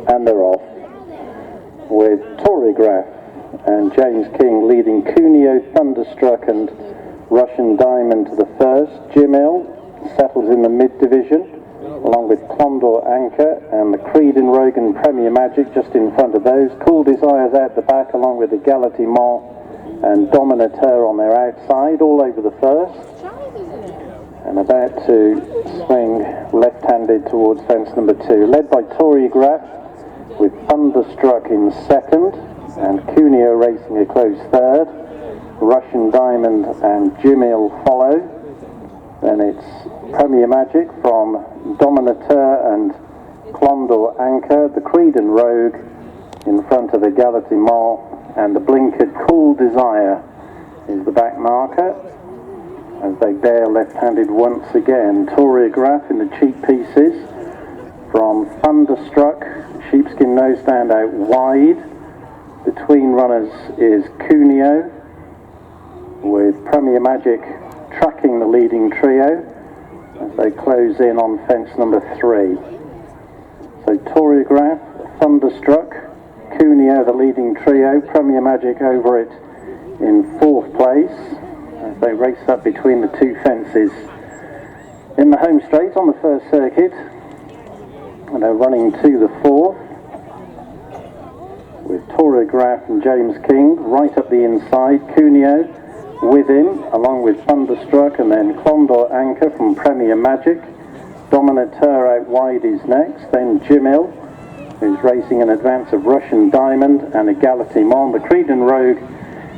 and they're off, with Torygraph and James King leading Cuneo, Thunderstruck and Russian Diamond to the first. Gibbs settles in the mid-division, along with Condor Anchor and the Creadan Rogue and Premier Magic just in front of those. Cool Desires out the back, along with Egality Mall and Dominateur on their outside, all over the first. And about to swing left-handed towards fence number 2, led by Torygraph, with Thunderstruck in second, and Cuneo racing a close third. Russian Diamond and Gibbs follow. Then it's Premier Magic from Dominateur and Condor Anchor, the Creadan Rogue in front of Egality Mall, and the blinkered Cool Desire is the back marker, as they dare left-handed once again. Torygraph in the cheap pieces from Thunderstruck, sheepskin nose stand out wide. Between runners is Cuneo, with Premier Magic tracking the leading trio as they close in on fence number 3. So Torygraph, Thunderstruck, Cuneo the leading trio, Premier Magic over it in 4th place as they race up between the 2 fences in the home straight on the first circuit, and they're running to the 4th with Torygraph and James King right up the inside. Cuneo with him, along with Thunderstruck, and then Condor Anchor from Premier Magic. Dominateur out wide is next, then Gibbs, who's racing in advance of Russian Diamond and Egality Mall. The Creadan Rogue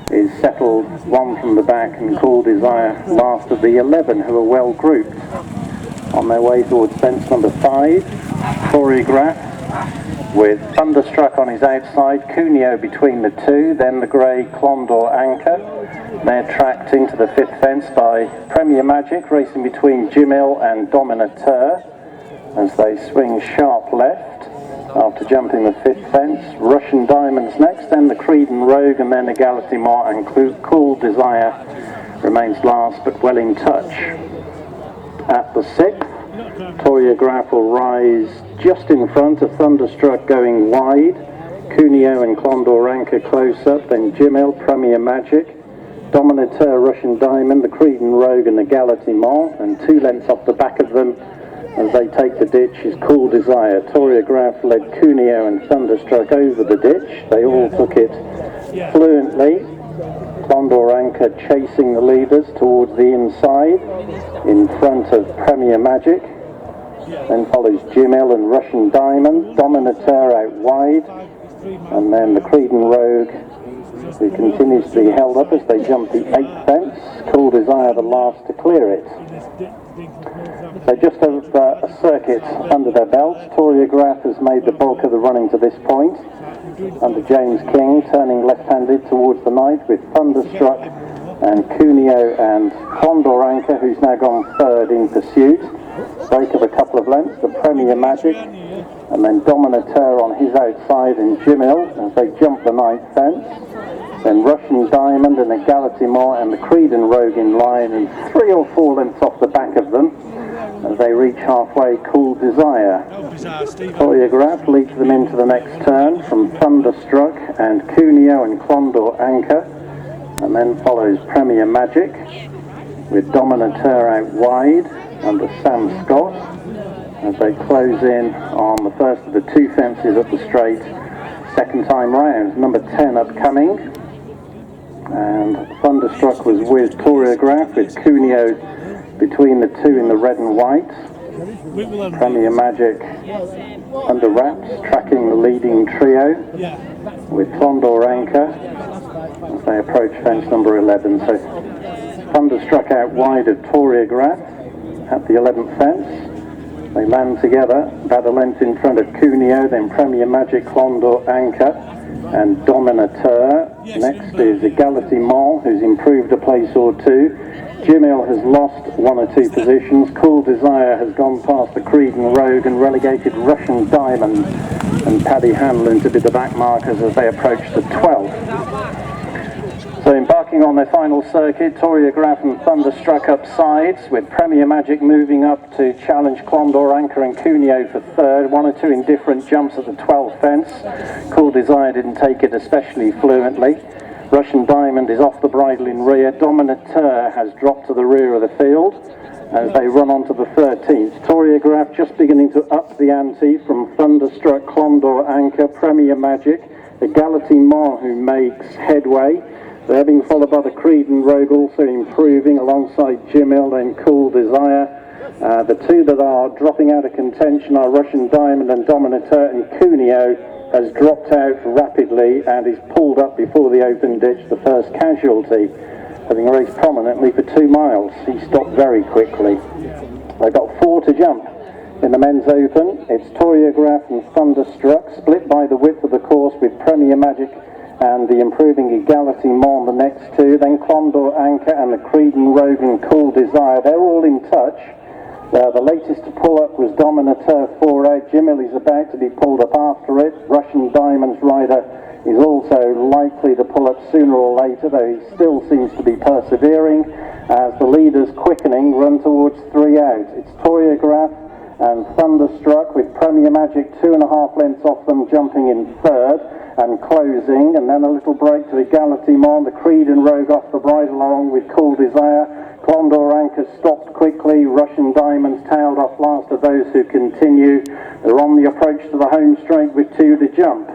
is settled one from the back, and Cool Desire last of the 11, who are well grouped on their way towards fence number 5. Torygraph with Thunderstruck on his outside, Cuneo between the 2, then the grey Condor Anchor. They're tracked into the 5th fence by Premier Magic, racing between Gibbs and Dominateur as they swing sharp left after jumping the 5th fence. Russian Diamonds next, then the Creadan Rogue, and then Egality Mall, and Cool Desire remains last but well in touch. At the 6th, Torygraph will rise just in front of Thunderstruck going wide. Cuneo and Condor Anchor close up, then Gibbs, Premier Magic, Dominateur, Russian Diamond, the Creadan Rogue and Egality Mall, and 2 lengths off the back of them as they take the ditch is Cool Desire. Torygraph led Cuneo and Thunderstruck over the ditch. They all took it fluently. Condor Anchor chasing the leaders towards the inside in front of Premier Magic. Then follows Gibbs and Russian Diamond. Dominateur out wide, and then the Creadan Rogue, who continues to be held up as they jump the 8th fence. Cool Desire the last to clear it. They just have a circuit under their belts. Torygraph has made the bulk of the running to this point, under James King, turning left-handed towards the night with Thunderstruck and Cuneo and Condor Anchor, who's now gone 3rd in pursuit. Break of a couple of lengths, the Premier Magic, and then Dominateur on his outside, and Gibbs as they jump the 9th fence. Then Russian Diamond and Egality Mall and the Creadan Rogue in line, and 3 or 4 lengths off the back of them as they reach halfway. Cool Desire. Torygraph leads them into the next turn from Thunderstruck and Cuneo and Condor Anchor, and then follows Premier Magic with Dominateur out wide under Sam Scott as they close in on the first of the 2 fences up the straight, second time round. Number 10 upcoming, and Thunderstruck was with Torygraph, with Cuneo between the 2 in the red and white. Premier Magic under wraps, tracking the leading trio with Condor Anchor as they approach fence number 11. So Thunderstruck out wide of Torygraph at the 11th fence. They land together about a length in front of Cuneo, then Premier Magic, Condor Anchor and Dominateur. Next is Egality Mall, who's improved a place or 2. Gibbs has lost 1 or 2 positions. Cool Desire has gone past the Creadan Rogue and relegated Russian Diamond and Paddy Hanlon to be the back markers as they approach the 12th. So embarking embarking on their final circuit. Torygraph and Thunderstruck up sides, with Premier Magic moving up to challenge Clondor, Anchor and Cuneo for third. 1 or 2 indifferent jumps at the 12th fence. Cool Desire didn't take it especially fluently. Russian Diamond is off the bridle in rear. Dominateur has dropped to the rear of the field as they run on to the 13th. Torygraph just beginning to up the ante from Thunderstruck, Clondor, Anchor, Premier Magic, Egality Mon who makes headway. They're being followed by the Creadan Rogue, also improving alongside Jimmil and Cool Desire. The 2 that are dropping out of contention are Russian Diamond and Dominateur, and Cuneo has dropped out rapidly and is pulled up before the open ditch, the first casualty, having raced prominently for 2 miles. He stopped very quickly. They've got 4 to jump in the men's open. It's Torygraph and Thunderstruck, split by the width of the course, with Premier Magic and the improving Egality Mon the next 2. Then Clondor, Anchor and the Creadan Rogue and Cool Desire. They're all in touch. The latest to pull up was Dominateur 4 out. Jimmil is about to be pulled up after it. Russian Diamond's rider is also likely to pull up sooner or later, though he still seems to be persevering as the leaders quickening run towards 3 out. It's Torygraph and Thunderstruck, with Premier Magic 2.5 lengths off them, jumping in third and closing, and then a little break to Egality Mon. The Creadan Rogue off the bridle along with Cool Desire. Clondor, Anchor stopped quickly. Russian Diamonds tailed off last of those who continue. They're on the approach to the home straight with 2 to jump.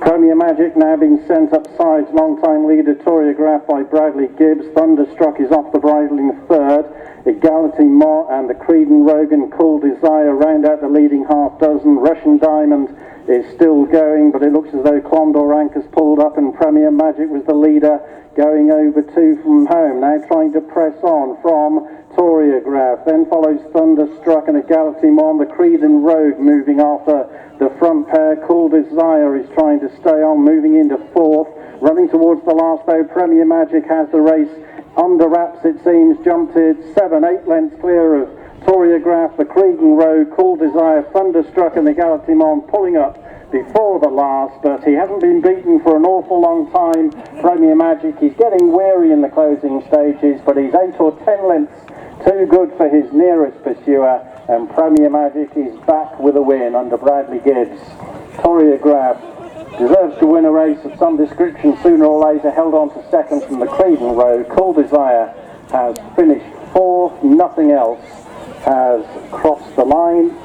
Premier Magic now being sent up sides. Long-time leader Torygraph by Bradley Gibbs. Thunderstruck is off the bridle in third. Egality Mon and the Creadan Rogue and Cool Desire round out the leading half dozen. Russian Diamond is still going, but it looks as though Clondor, Anchor's pulled up and Premier Magic was the leader, going over 2 from home. Now trying to press on from Torygraph. Then follows Thunderstruck and Egality Mon. The Creadan Rogue moving after the front pair. Cool Desire is trying to stay on, moving into 4th. Running towards the last though, Premier Magic has the race under wraps, it seems. Jumped it 7-8 lengths clear of Torygraph, the Creadan Rogue, Cool Desire, Thunderstruck and Egality Mon pulling up before the last, but he hasn't been beaten for an awful long time. Premier Magic, he's getting weary in the closing stages, but he's 8 or 10 lengths too good for his nearest pursuer, and Premier Magic is back with a win under Bradley Gibbs. Torygraph deserves to win a race of some description sooner or later, held on to second from the Creadan Rogue. Cool Desire has finished 4th, nothing else has crossed the line.